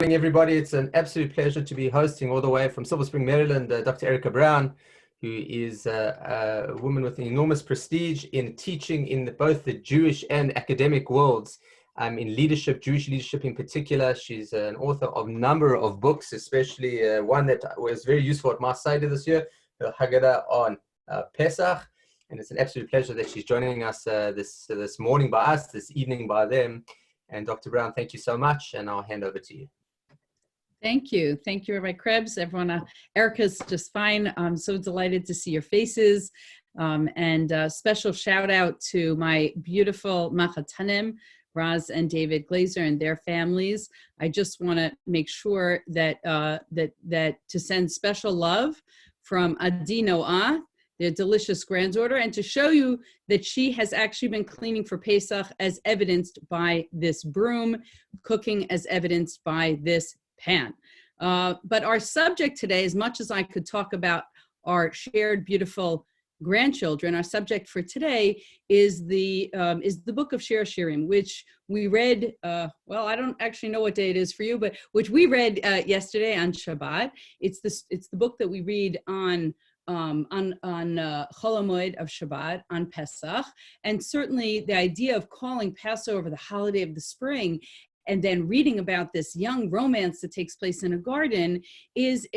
Morning, everybody. It's an absolute pleasure to be hosting all the way from Silver Spring, Maryland, Dr. Erica Brown, who is a woman with enormous prestige in teaching in both the Jewish and academic worlds, in leadership, Jewish leadership in particular. She's an author of a number of books, especially one that was very useful at my Seder this year, the Haggadah on Pesach. And it's an absolute pleasure that she's joining us this morning by us, this evening by them. And Dr. Brown, thank you so much, and I'll hand over to you. Thank you. Thank you, Rabbi Krebs. Everyone, Erica's just fine. I'm so delighted to see your faces. And a special shout out to my beautiful Machatanim, Raz and David Glazer and their families. I just want to make sure that to send special love from Adi Noah, their delicious granddaughter, and to show you that she has actually been cleaning for Pesach as evidenced by this broom, cooking as evidenced by this pan. But our subject today, as much as I could talk about our shared beautiful grandchildren, our subject for today is the book of Shir Hashirim, which we read, well, I don't actually know what day it is for you, but which we read yesterday on Shabbat. It's the book that we read on Chol HaMoed of Shabbat, on Pesach. And certainly the idea of calling Passover the holiday of the spring and then reading about this young romance that takes place in a garden is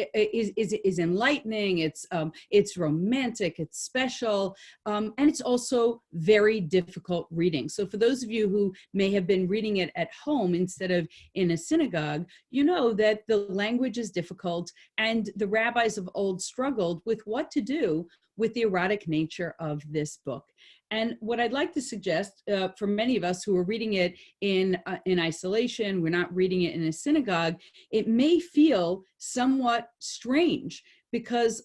enlightening. It's romantic. It's special, and it's also very difficult reading. So for those of you who may have been reading it at home instead of in a synagogue, you know that the language is difficult, and the rabbis of old struggled with what to do with the erotic nature of this book. And what I'd like to suggest for many of us who are reading it in isolation, we're not reading it in a synagogue, it may feel somewhat strange because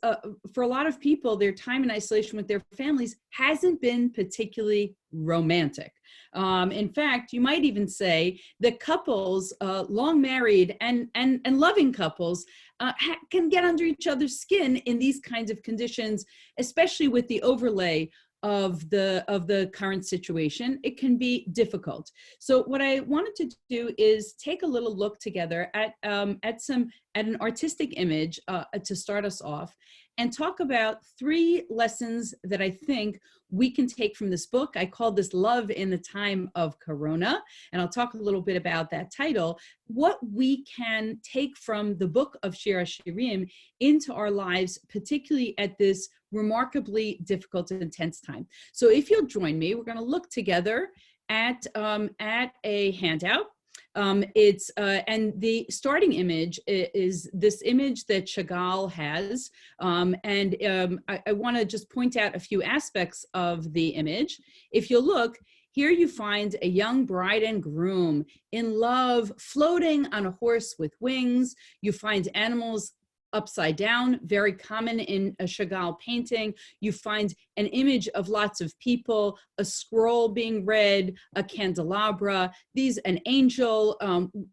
for a lot of people, their time in isolation with their families hasn't been particularly romantic. In fact, you might even say that couples, long married and loving couples, can get under each other's skin in these kinds of conditions, especially with the overlay of the current situation. It can be difficult. So what I wanted to do is take a little look together at an artistic image to start us off, and talk about 3 lessons that I think we can take from this book. I call this Love in the Time of Corona, and I'll talk a little bit about that title, what we can take from the book of Shir Hashirim into our lives, particularly at this remarkably difficult and intense time. So if you'll join me, we're going to look together at a handout. And the starting image is this image that Chagall has. I want to just point out a few aspects of the image. If you look, here you find a young bride and groom in love, floating on a horse with wings. You find animals upside down, very common in a Chagall painting. You find an image of lots of people, a scroll being read, a candelabra, an angel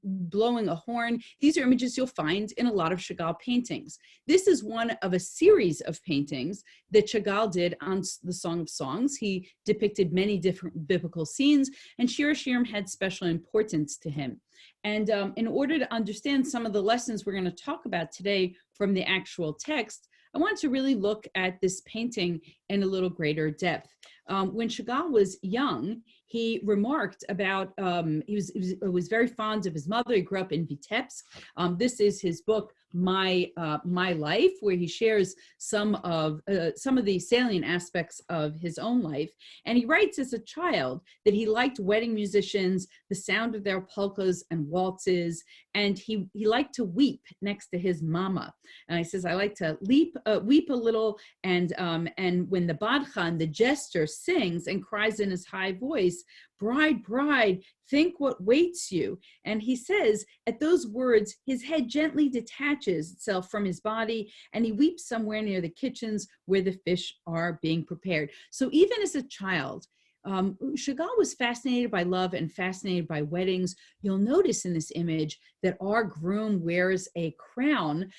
blowing a horn. These are images you'll find in a lot of Chagall paintings. This is one of a series of paintings that Chagall did on the Song of Songs. He depicted many different biblical scenes, and Shir Hashirim had special importance to him. And in order to understand some of the lessons we're going to talk about today from the actual text, I want to really look at this painting in a little greater depth. When Chagall was young, he remarked about, he was very fond of his mother. He grew up in Vitebsk. This is his book, My Life, where he shares some of the salient aspects of his own life. And he writes as a child that he liked wedding musicians, the sound of their polkas and waltzes, and he liked to weep next to his mama. And he says, I like to weep a little, and when the badchan, the jester, sings and cries in his high voice, bride, bride, think what waits you. And he says, at those words, his head gently detaches itself from his body, and he weeps somewhere near the kitchens where the fish are being prepared. So even as a child, Chagall was fascinated by love and fascinated by weddings. You'll notice in this image that our groom wears a crown,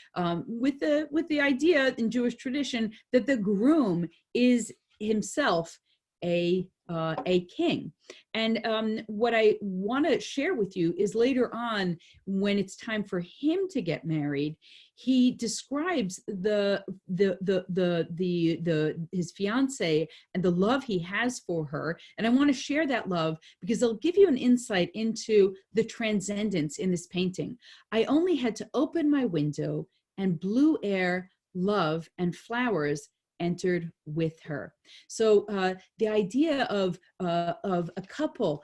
with the idea in Jewish tradition that the groom is himself a a king. And what I want to share with you is later on, when it's time for him to get married, he describes his fiance and the love he has for her. And I want to share that love because it'll give you an insight into the transcendence in this painting. I only had to open my window and blue air, love, and flowers entered with her. So the idea of a couple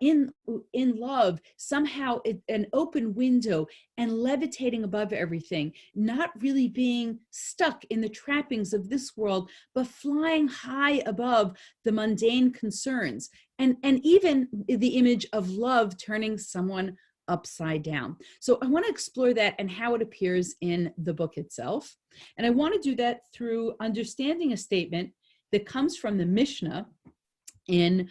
in love, somehow an open window and levitating above everything, not really being stuck in the trappings of this world, but flying high above the mundane concerns, and even the image of love turning someone upside down. So I want to explore that and how it appears in the book itself. And I want to do that through understanding a statement that comes from the Mishnah in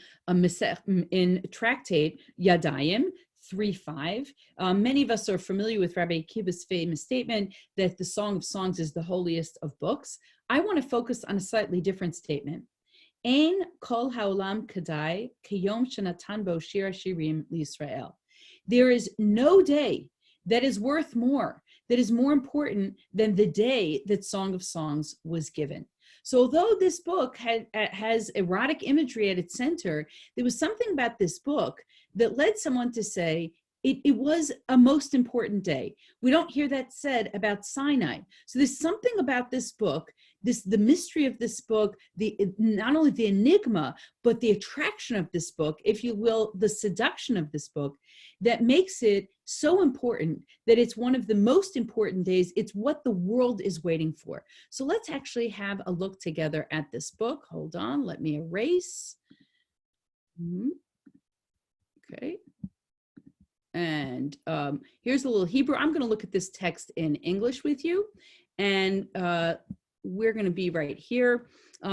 Tractate Yadayim 3:5. Many of us are familiar with Rabbi Akiva's famous statement that the Song of Songs is the holiest of books. I want to focus on a slightly different statement. Ein kol haolam kadai kiyom shenatan bo shir Hashirim liYisrael. There is no day that is worth more, that is more important than the day that Song of Songs was given. So although this book has erotic imagery at its center, there was something about this book that led someone to say it was a most important day. We don't hear that said about Sinai. So there's something about this book, the mystery of this book, not only the enigma, but the attraction of this book, if you will, the seduction of this book, that makes it so important that it's one of the most important days. It's what the world is waiting for. So let's actually have a look together at this book. Hold on, let me erase. Okay. And here's a little Hebrew. I'm going to look at this text in English with you. And we're going to be right here.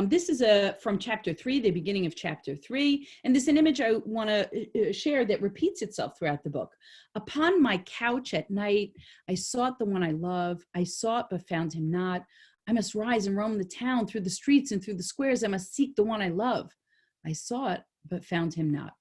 This is from chapter 3, the beginning of chapter 3. And this is an image I want to share that repeats itself throughout the book. Upon my couch at night, I sought the one I love. I sought but found him not. I must rise and roam the town through the streets and through the squares. I must seek the one I love. I sought but found him not.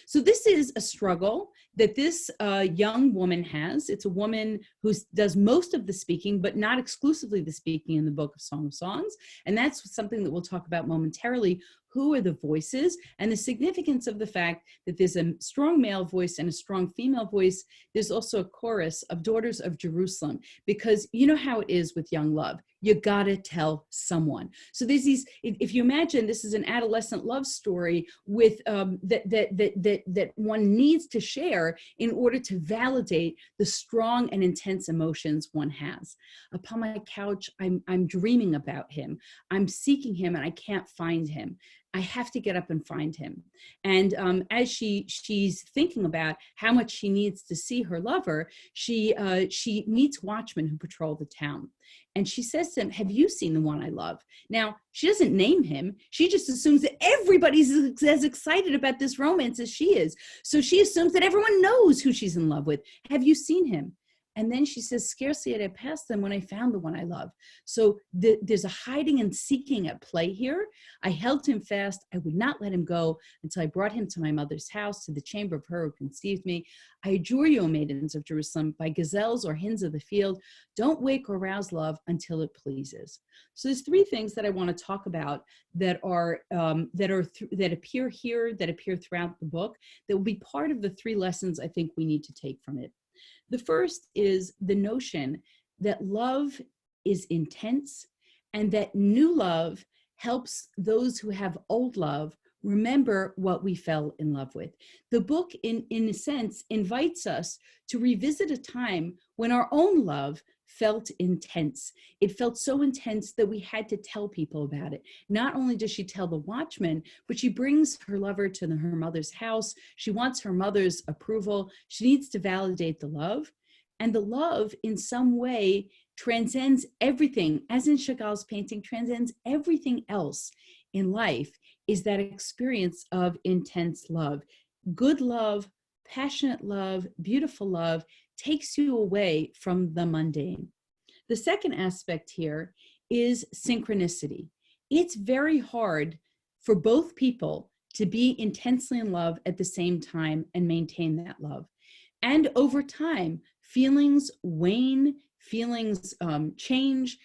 So this is a struggle that this young woman has. It's a woman who does most of the speaking, but not exclusively the speaking in the book of Song of Songs. And that's something that we'll talk about momentarily. Who are the voices and the significance of the fact that there's a strong male voice and a strong female voice. There's also a chorus of daughters of Jerusalem, because you know how it is with young love. You gotta tell someone. So there's these, if you imagine this is an adolescent love story with that one needs to share in order to validate the strong and intense emotions one has. Upon my couch, I'm dreaming about him. I'm seeking him and I can't find him. I have to get up and find him. And as she's thinking about how much she needs to see her lover, she meets watchmen who patrol the town. And she says to him, have you seen the one I love? Now, she doesn't name him. She just assumes that everybody's as excited about this romance as she is. So she assumes that everyone knows who she's in love with. Have you seen him? And then she says, scarcely had I passed them when I found the one I love. So there's a hiding and seeking at play here. I held him fast. I would not let him go until I brought him to my mother's house, to the chamber of her who conceived me. I adjure you, O maidens of Jerusalem, by gazelles or hens of the field, don't wake or rouse love until it pleases. So there's three things that I want to talk about that appear here, that appear throughout the book, that will be part of the three lessons I think we need to take from it. The first is the notion that love is intense and that new love helps those who have old love remember what we fell in love with. The book, in a sense, invites us to revisit a time when our own love felt intense. It felt so intense that we had to tell people about it. Not only does she tell the watchman, but she brings her lover to her mother's house. She wants her mother's approval. She needs to validate the love. And the love, in some way, transcends everything, as in Chagall's painting, transcends everything else in life, is that experience of intense love. Good love, passionate love, beautiful love takes you away from the mundane. The second aspect here is synchronicity. It's very hard for both people to be intensely in love at the same time and maintain that love. And over time, feelings wane, feelings change.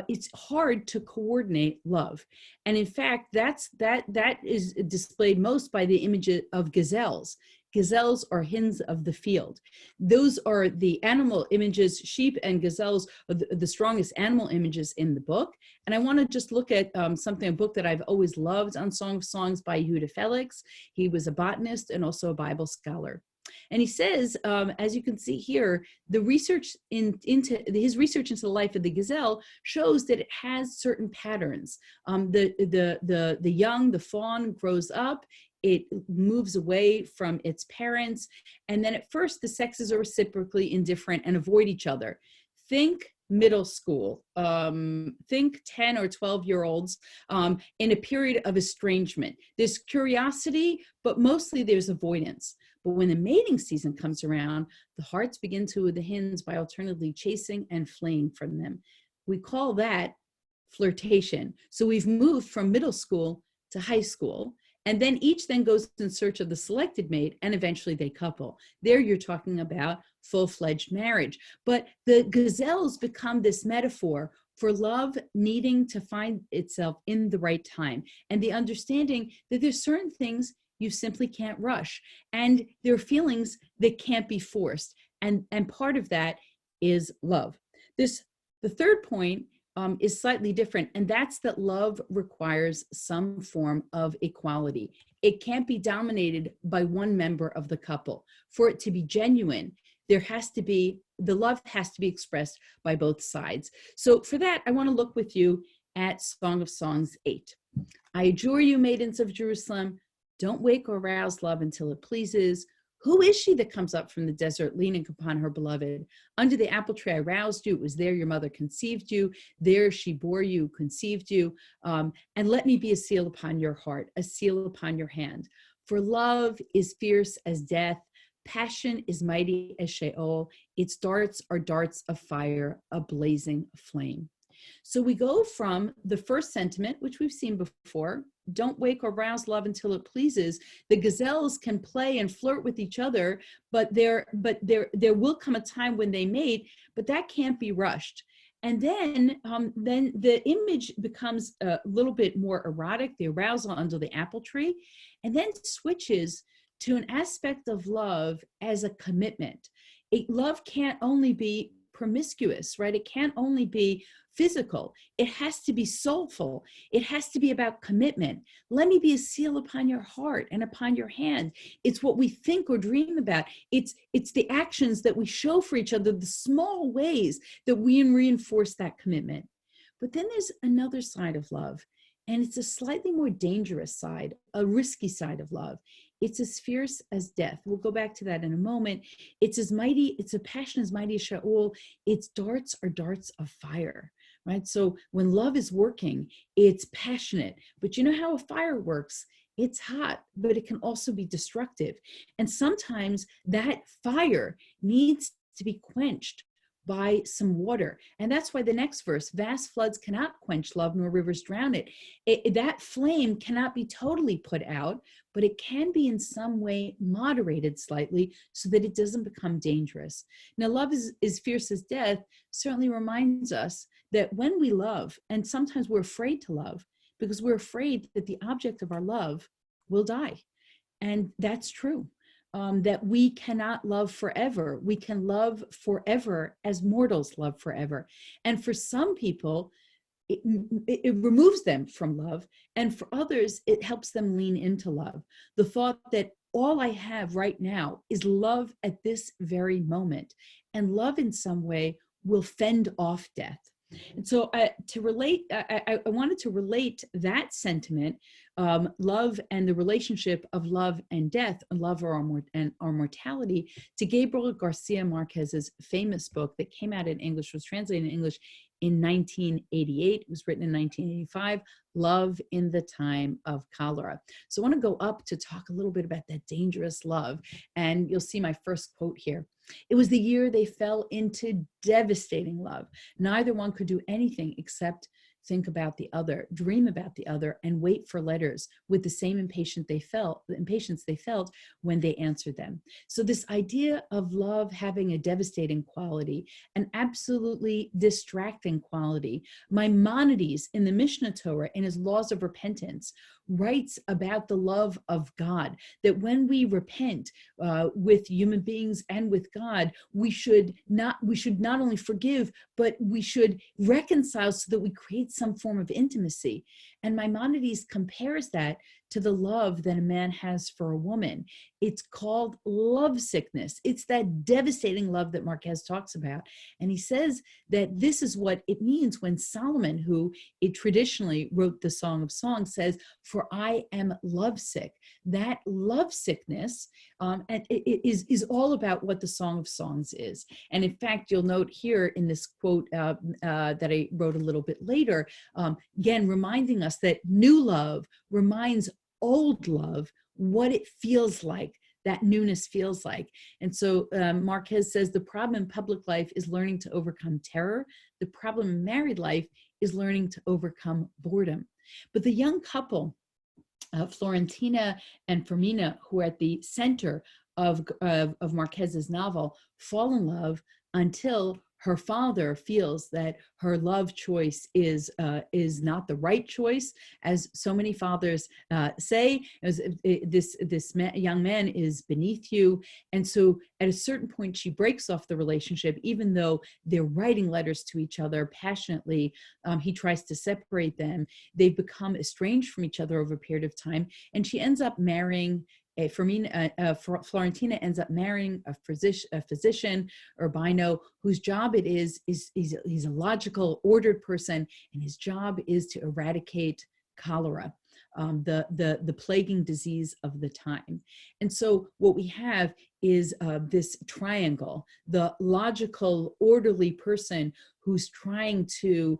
It's hard to coordinate love. And in fact, that is displayed most by the image of gazelles. Gazelles are hens of the field. Those are the animal images. Sheep and gazelles are the strongest animal images in the book. And I want to just look at a book that I've always loved on Song of Songs by Yehuda Felix. He was a botanist and also a Bible scholar. And he says, as you can see here, the research into his research into the life of the gazelle shows that it has certain patterns. The young, the fawn grows up, it moves away from its parents, and then at first the sexes are reciprocally indifferent and avoid each other. Think middle school, think 10 or 12-year-olds in a period of estrangement. There's curiosity, but mostly there's avoidance. But when the mating season comes around, the hearts begin to the hens by alternately chasing and fleeing from them. We call that flirtation. So we've moved from middle school to high school, and then each then goes in search of the selected mate, and eventually they couple. There you're talking about full-fledged marriage. But the gazelles become this metaphor for love needing to find itself in the right time, and the understanding that there's certain things you simply can't rush, and there are feelings that can't be forced, and part of that is love. The third point is slightly different, and that's that love requires some form of equality. It can't be dominated by one member of the couple. For it to be genuine, the love has to be expressed by both sides. So for that, I want to look with you at Song of Songs 8. I adjure you, maidens of Jerusalem, don't wake or rouse love until it pleases. Who is she that comes up from the desert, leaning upon her beloved? Under the apple tree I roused you. It was there your mother conceived you. There she bore you, conceived you. And let me be a seal upon your heart, a seal upon your hand. For love is fierce as death. Passion is mighty as Sheol. Its darts are darts of fire, a blazing flame. So we go from the first sentiment, which we've seen before, don't wake or rouse love until it pleases. The gazelles can play and flirt with each other, but there will come a time when they mate, but that can't be rushed. And then the image becomes a little bit more erotic, the arousal under the apple tree, and then switches to an aspect of love as a commitment. Love can't only be promiscuous, right? It can't only be physical. It has to be soulful. It has to be about commitment. Let me be a seal upon your heart and upon your hand. It's what we think or dream about. It's the actions that we show for each other, the small ways that we reinforce that commitment. But then there's another side of love, and it's a slightly more dangerous side, a risky side of love. It's as fierce as death. We'll go back to that in a moment. It's as mighty, it's a passion as mighty as Shaul. Its darts are darts of fire, right? So when love is working, it's passionate. But you know how a fire works? It's hot, but it can also be destructive. And sometimes that fire needs to be quenched by some water. And that's why the next verse, vast floods cannot quench love, nor rivers drown it. That flame cannot be totally put out, but it can be in some way moderated slightly so that it doesn't become dangerous. Now, love is fierce as death certainly reminds us that when we love, and sometimes we're afraid to love because we're afraid that the object of our love will die. And that's true. That we cannot love forever. We can love forever as mortals love forever. And for some people, it removes them from love. And for others, it helps them lean into love. The thought that all I have right now is love at this very moment. And love in some way will fend off death. And so I wanted to relate that sentiment, love and the relationship of love and death, and love or our mortality, to Gabriel Garcia Marquez's famous book that came out in English, was translated in English in 1988. It was written in 1985, Love in the Time of Cholera. So I want to go up to talk a little bit about that dangerous love. And you'll see my first quote here. It was the year they fell into devastating love. Neither one could do anything except think about the other, dream about the other, and wait for letters with the same impatience they felt when they answered them. So this idea of love having a devastating quality, an absolutely distracting quality. Maimonides in the Mishnah Torah, in his Laws of Repentance, writes about the love of God, that when we repent with human beings and with God, we should not only forgive, but we should reconcile so that we create some form of intimacy. And Maimonides compares that to the love that a man has for a woman. It's called love sickness. It's that devastating love that Marquez talks about. And he says that this is what it means when Solomon, who traditionally wrote the Song of Songs, says, "For I am lovesick." That love sickness is all about what the Song of Songs is. And in fact, you'll note here in this quote that I wrote a little bit later, again, reminding us that new love reminds old love what it feels like, that newness feels like. And so Marquez says the problem in public life is learning to overcome terror. The problem in married life is learning to overcome boredom. But the young couple, Florentina and Fermina, who are at the center of Marquez's novel, fall in love until her father feels that her love choice is not the right choice, as so many fathers say. Young man is beneath you, and so at a certain point she breaks off the relationship, even though they're writing letters to each other passionately. He tries to separate them. They've become estranged from each other over a period of time, and she ends up marrying. Florentina ends up marrying a physician, Urbino, whose job it is he's a logical, ordered person, and his job is to eradicate cholera, the plaguing disease of the time. And so what we have is this triangle, the logical, orderly person who's trying to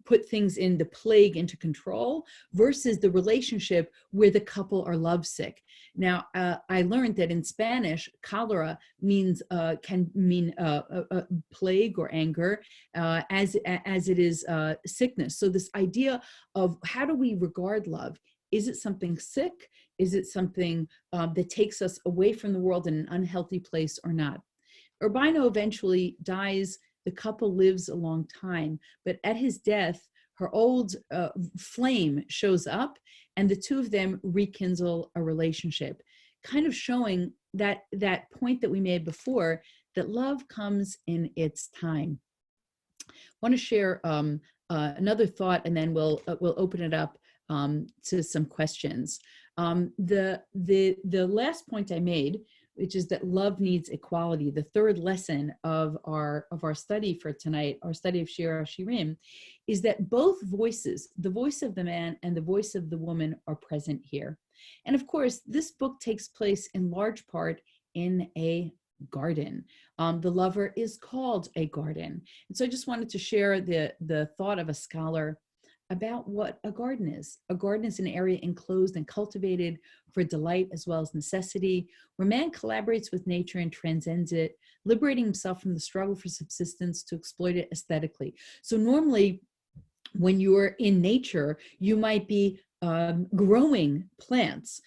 put things in the plague into control, versus the relationship where the couple are lovesick. Now, I learned that in Spanish, cholera can mean plague or anger, as it is sickness. So this idea of how do we regard love? Is it something sick? Is it something that takes us away from the world in an unhealthy place or not? Urbino eventually dies. The couple lives a long time, but at his death, her old flame shows up, and the two of them rekindle a relationship, kind of showing that point that we made before, that love comes in its time. I want to share another thought, and then we'll open it up to some questions. The last point I made, which is that love needs equality, the third lesson of our study for tonight, our study of Shir Hashirim, is that both voices, the voice of the man and the voice of the woman, are present here. And of course, this book takes place in large part in a garden. The lover is called a garden. And so I just wanted to share the thought of a scholar about what a garden is. A garden is an area enclosed and cultivated for delight as well as necessity, where man collaborates with nature and transcends it, liberating himself from the struggle for subsistence to exploit it aesthetically. So normally, when you're in nature, you might be growing plants,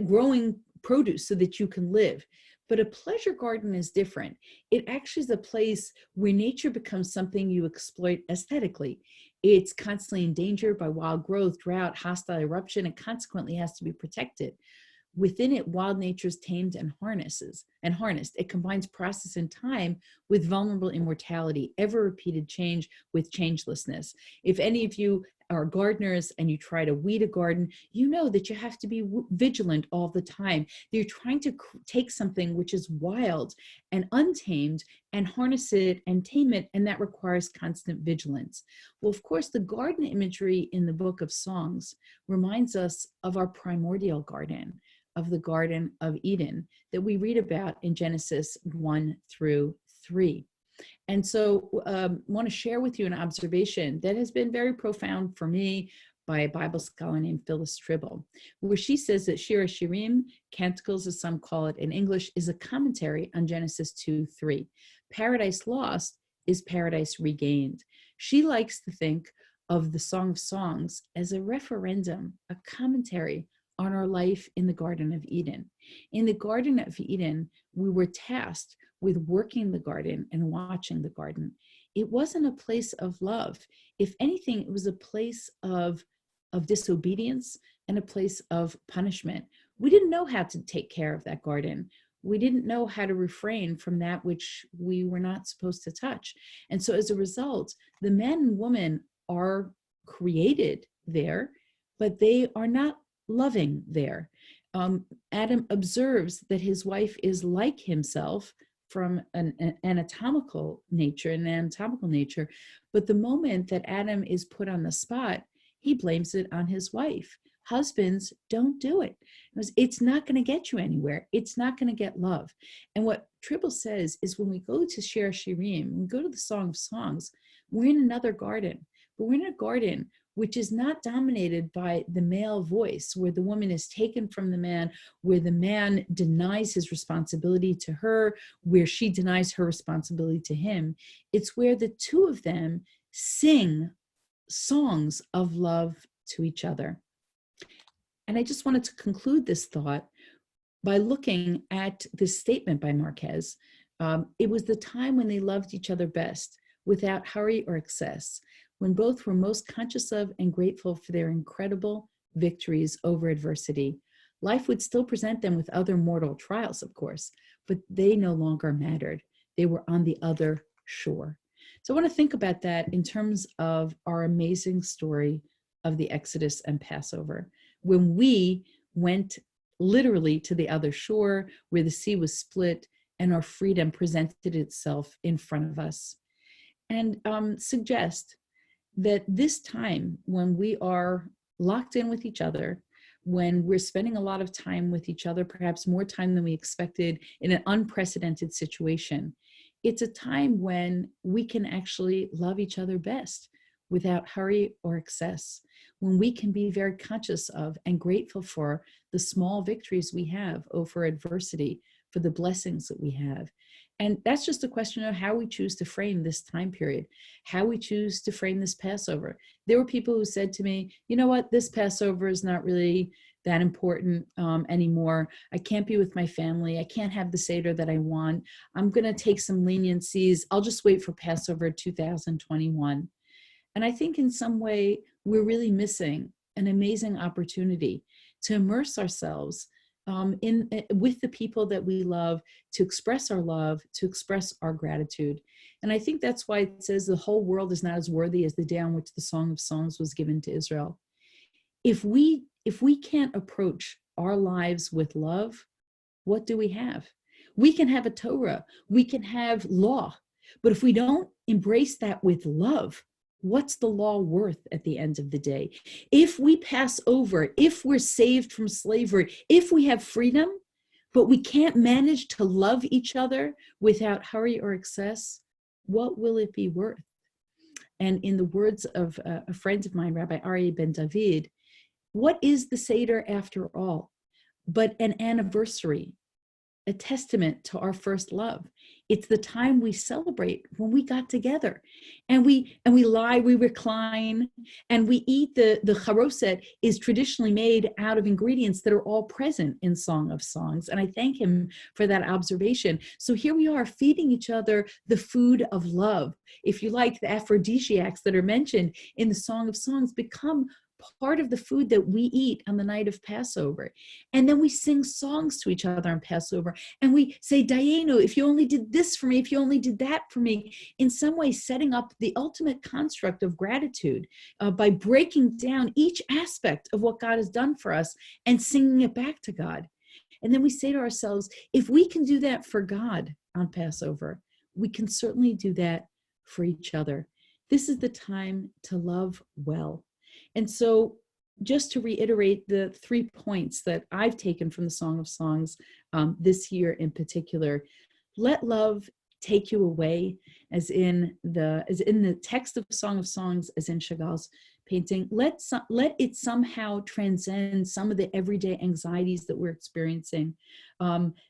growing produce so that you can live. But a pleasure garden is different. It actually is a place where nature becomes something you exploit aesthetically. It's constantly endangered by wild growth, drought, hostile eruption, and consequently has to be protected. Within it, wild nature is tamed and harnessed. It combines process and time with vulnerable immortality, ever repeated change with changelessness. If any of you are gardeners and you try to weed a garden, you know that you have to be vigilant all the time. You're trying to take something which is wild and untamed and harness it and tame it, and that requires constant vigilance. Well, of course, the garden imagery in the Book of Songs reminds us of our primordial garden, of the Garden of Eden that we read about in Genesis 1-3. And so I want to share with you an observation that has been very profound for me by a Bible scholar named Phyllis Tribble, where she says that Shir Hashirim, Canticles as some call it in English, is a commentary on Genesis 2-3. Paradise lost is paradise regained. She likes to think of the Song of Songs as a referendum, a commentary on our life in the Garden of Eden. In the Garden of Eden, we were tasked with working the garden and watching the garden. It wasn't a place of love. If anything, it was a place of disobedience and a place of punishment. We didn't know how to take care of that garden. We didn't know how to refrain from that which we were not supposed to touch. And so as a result, the man and woman are created there, but they are not loving there. Adam observes that his wife is like himself from an anatomical nature, but the moment that Adam is put on the spot, he blames it on his wife. Husbands, don't do it. It's not going to get you anywhere. It's not going to get love. And what Tribble says is when we go to Shir Hashirim, when we go to the Song of Songs, we're in another garden, but we're in a garden which is not dominated by the male voice, where the woman is taken from the man, where the man denies his responsibility to her, where she denies her responsibility to him. It's where the two of them sing songs of love to each other. And I just wanted to conclude this thought by looking at this statement by Marquez. It was the time when they loved each other best, without hurry or excess, when both were most conscious of and grateful for their incredible victories over adversity. Life would still present them with other mortal trials, of course, but they no longer mattered. They were on the other shore. So I want to think about that in terms of our amazing story of the Exodus and Passover, when we went literally to the other shore, where the sea was split and our freedom presented itself in front of us. And suggest that this time when we are locked in with each other, when we're spending a lot of time with each other, perhaps more time than we expected in an unprecedented situation, it's a time when we can actually love each other best without hurry or excess, when we can be very conscious of and grateful for the small victories we have over adversity, for the blessings that we have. And that's just a question of how we choose to frame this time period, how we choose to frame this Passover. There were people who said to me, you know what, this Passover is not really that important anymore. I can't be with my family. I can't have the Seder that I want. I'm going to take some leniencies. I'll just wait for Passover 2021. And I think in some way, we're really missing an amazing opportunity to immerse ourselves with the people that we love, to express our love, to express our gratitude. And I think that's why it says the whole world is not as worthy as the day on which the Song of Songs was given to Israel. If we can't approach our lives with love, what do we have? We can have a Torah, we can have law, but if we don't embrace that with love, what's the law worth at the end of the day? If we pass over, if we're saved from slavery, if we have freedom, but we can't manage to love each other without hurry or excess, what will it be worth? And in the words of a friend of mine, Rabbi Aryeh Ben David, what is the Seder after all but an anniversary, a testament to our first love? It's the time we celebrate when we got together, and we lie, we recline, and we eat. The charoset is traditionally made out of ingredients that are all present in Song of Songs, and I thank him for that observation. So here we are, feeding each other the food of love. If you like, the aphrodisiacs that are mentioned in the Song of Songs become part of the food that we eat on the night of Passover. And then we sing songs to each other on Passover. And we say, Dayenu, if you only did this for me, if you only did that for me, in some way setting up the ultimate construct of gratitude by breaking down each aspect of what God has done for us and singing it back to God. And then we say to ourselves, if we can do that for God on Passover, we can certainly do that for each other. This is the time to love well. And so just to reiterate the 3 points that I've taken from the Song of Songs this year in particular, let love take you away, as in the text of Song of Songs, as in Chagall's painting. Let it somehow transcend some of the everyday anxieties that we're experiencing.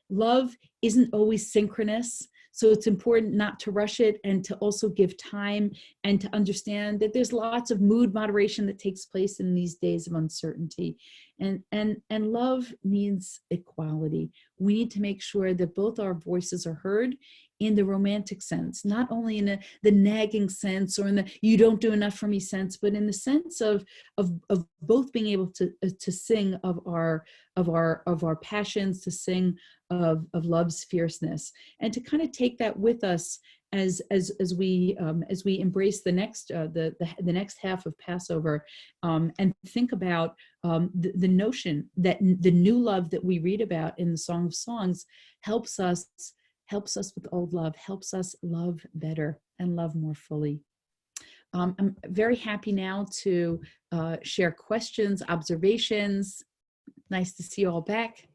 Love isn't always synchronous. So it's important not to rush it, and to also give time, and to understand that there's lots of mood moderation that takes place in these days of uncertainty. And love needs equality. We need to make sure that both our voices are heard in the romantic sense, not only in the nagging sense, or in the "you don't do enough for me" sense, but in the sense of both being able to sing of our passions, to sing of love's fierceness, and to kind of take that with us as we embrace the next half of Passover, and think about the notion that the new love that we read about in the Song of Songs helps us with old love, helps us love better and love more fully. I'm very happy now to share questions, observations. Nice to see you all back.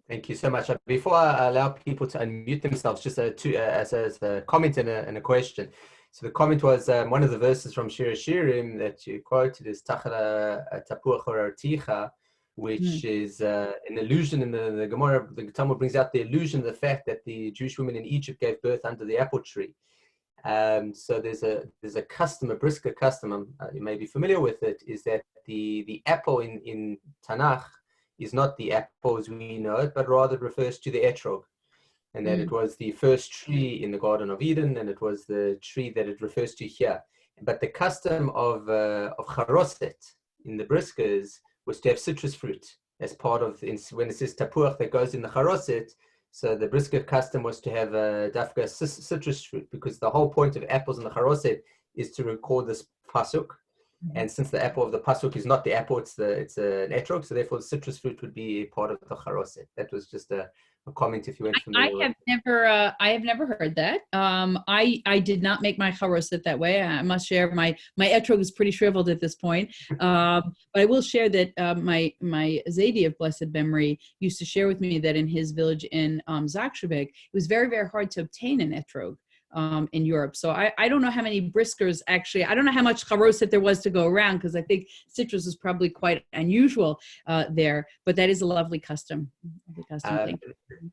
Thank you so much. Before I allow people to unmute themselves, just as a comment and a question. So the comment was one of the verses from Shir Hashirim that you quoted is Tachara Tapuach Ticha, which is an allusion in the Gemara. The Talmud brings out the allusion of the fact that the Jewish women in Egypt gave birth under the apple tree. So there's a custom, a brisker custom, you may be familiar with it, is that the apple in Tanakh is not the apple as we know it, but rather refers to the etrog, and that it was the first tree in the Garden of Eden, and it was the tree that it refers to here. But the custom of charoset in the briskers was to have citrus fruit as part of, when it says tapuach that goes in the charoset. So the brisker custom was to have dafka citrus fruit, because the whole point of apples in the charoset is to record this pasuk. And since the apple of the pasuk is not the apple, it's an etrog, so therefore the citrus fruit would be part of the charoset. That was just a comment if you weren't familiar with it. I have never heard that. I did not make my charoset that way. I must share my etrog is pretty shriveled at this point. But I will share that my Zaidi of blessed memory used to share with me that in his village in Zakshevik, it was very, very hard to obtain an etrog in Europe. So I don't know how many briskers actually, I don't know how much charoset there was to go around, because I think citrus is probably quite unusual there, but that is a lovely custom. The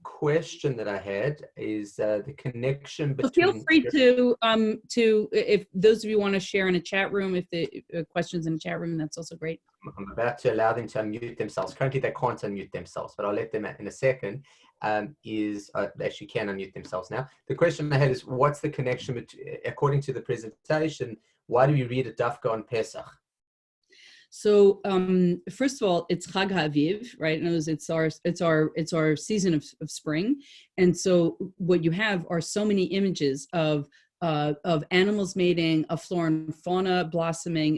question that I had is the connection between. So feel free to if those of you want to share in a chat room, if the questions in the chat room, that's also great. I'm about to allow them to unmute themselves. Currently, they can't unmute themselves, but I'll let them in a second. They actually can unmute themselves now. The question I had is, what's the connection between, according to the presentation, why do we read a dafka on Pesach? So first of all, it's Chag HaAviv, right? It's our season of spring, and so what you have are so many images of animals mating, of flora and fauna blossoming.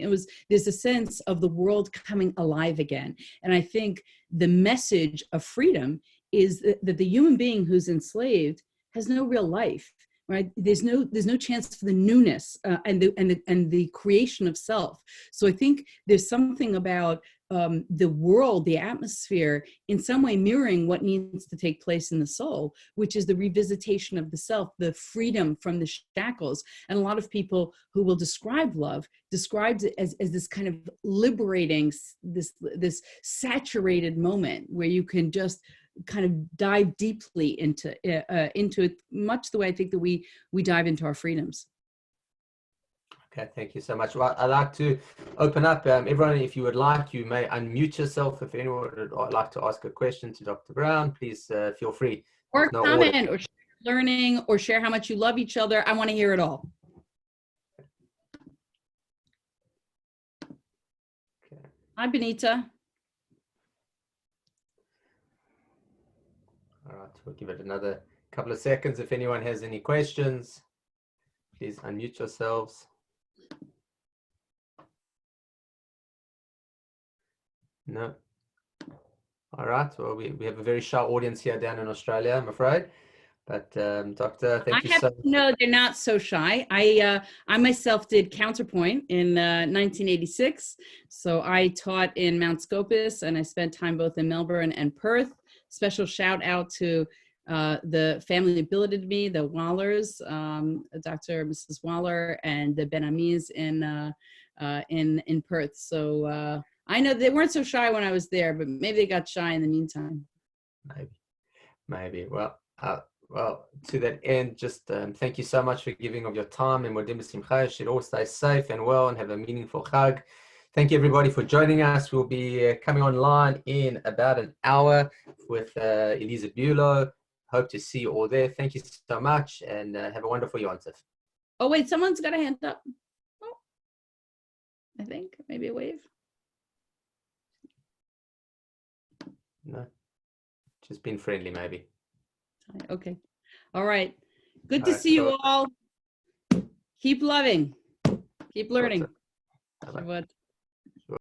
There's a sense of the world coming alive again, and I think the message of freedom is that the human being who's enslaved has no real life. Right? There's no chance for the newness and the creation of self. So I think there's something about the world, the atmosphere, in some way mirroring what needs to take place in the soul, which is the revisitation of the self, the freedom from the shackles. And a lot of people who will describe love describes it as this kind of liberating, this saturated moment where you can just kind of dive deeply into it, much the way I think that we dive into our freedoms. Okay, thank you so much. Well, I'd like to open up, everyone, if you would like, you may unmute yourself. If anyone would like to ask a question to Dr. Brown, please feel free. Or comment, or share learning, or share how much you love each other. I want to hear it all. Okay. Hi, Benita. All right, we'll give it another couple of seconds. If anyone has any questions, please unmute yourselves. No. All right, well, we have a very shy audience here down in Australia, I'm afraid. But Doctor, thank you so much. No, they're not so shy. I myself did counterpoint in 1986. So I taught in Mount Scopus, and I spent time both in Melbourne and Perth. Special shout out to the family that billeted me, the Wallers, Dr. and Mrs. Waller, and the Ben Amis in Perth. So I know they weren't so shy when I was there, but maybe they got shy in the meantime. Maybe. Well, Well, to that end, just thank you so much for giving of your time, and Modim B'Simcha. You should all stay safe and well and have a meaningful Chag. Thank you, everybody, for joining us. We'll be coming online in about an hour with Elisa Bulow. Hope to see you all there. Thank you so much, and have a wonderful Yontif. Oh, wait, someone's got a hand up. Oh, I think maybe a wave. No, just being friendly, maybe. Okay. All right. Good All to right, see you cool. all. Keep loving. Keep learning. Bye-bye. Shabbat.